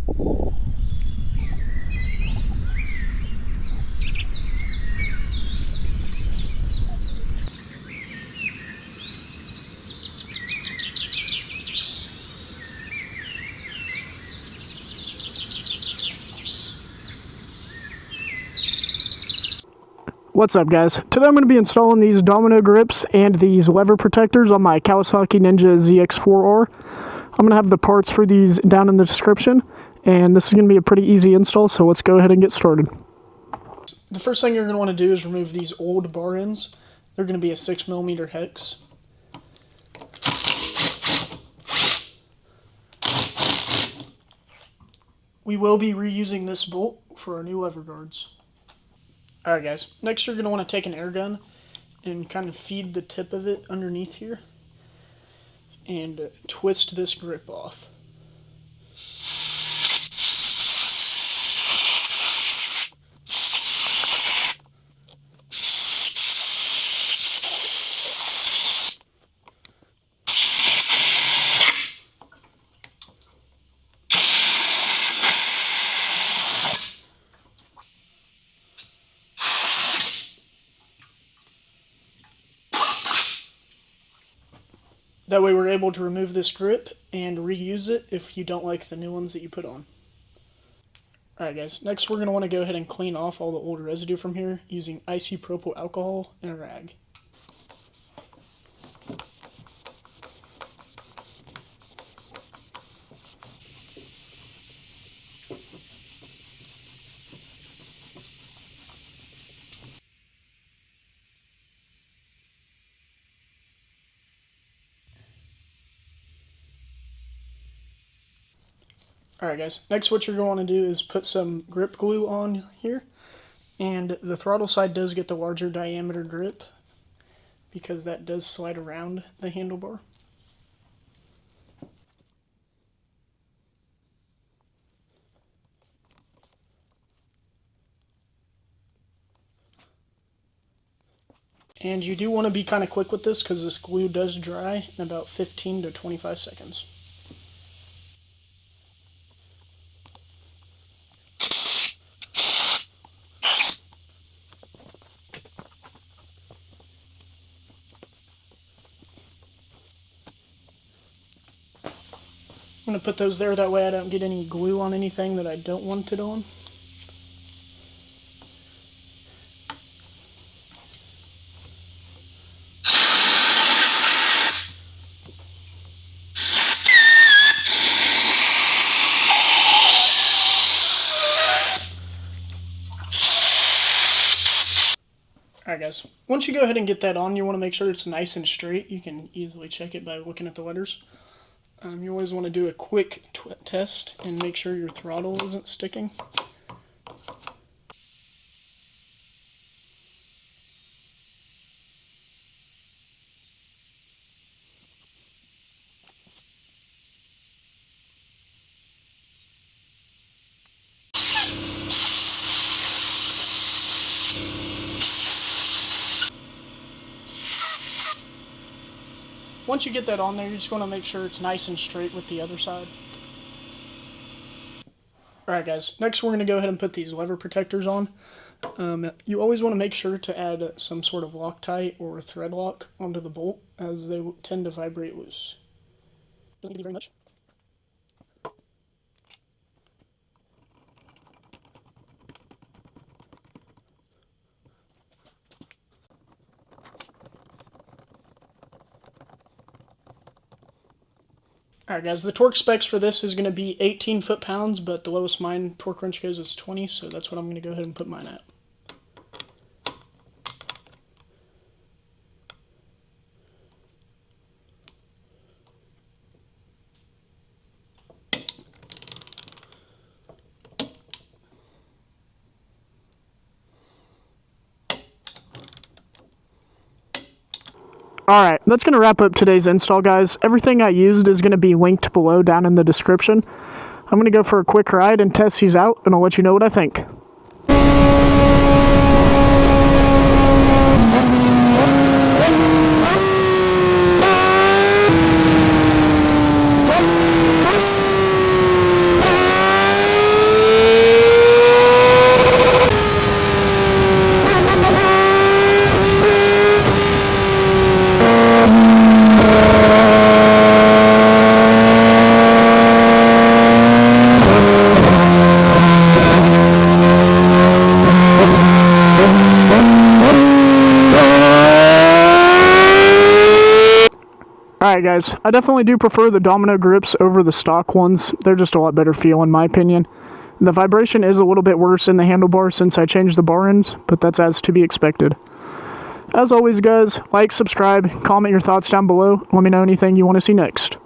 What's up, guys? Today I'm going to be installing these Domino grips and these lever protectors on my Kawasaki Ninja ZX-4R. I'm going to have the parts for these down in the description, and this is going to be a pretty easy install, so let's go ahead and get started. The first thing you're going to want to do is remove these old bar ends. They're going to be a 6mm hex. We will be reusing this bolt for our new lever guards. Alright guys, next you're going to want to take an air gun and kind of feed the tip of it underneath here and twist this grip off. That way we're able to remove this grip and reuse it if you don't like the new ones that you put on. Alright guys, next we're going to want to go ahead and clean off all the old residue from here using isopropyl alcohol and a rag. Alright guys, next what you're going to do is put some grip glue on here, and the throttle side does get the larger diameter grip because that does slide around the handlebar. And you do want to be kind of quick with this because this glue does dry in about 15 to 25 seconds. I'm going to put those there, that way I don't get any glue on anything that I don't want it on. Alright guys, once you go ahead and get that on, you want to make sure it's nice and straight. You can easily check it by looking at the letters. You always want to do a quick test and make sure your throttle isn't sticking. Once you get that on there, you're just going to make sure it's nice and straight with the other side. Alright guys, next we're going to go ahead and put these lever protectors on. You always want to make sure to add some sort of Loctite or thread lock onto the bolt, as they tend to vibrate loose. Doesn't need to be very much. Alright guys, the torque specs for this is going to be 18 foot-pounds, but the lowest mine torque wrench goes is 20, so that's what I'm going to go ahead and put mine at. Alright, that's going to wrap up today's install, guys. Everything I used is going to be linked below down in the description. I'm going to go for a quick ride and test these out, and I'll let you know what I think. Alright guys, I definitely do prefer the Domino grips over the stock ones. They're just a lot better feel in my opinion. The vibration is a little bit worse in the handlebar since I changed the bar ends, but that's as to be expected. As always guys, like, subscribe, comment your thoughts down below, let me know anything you want to see next.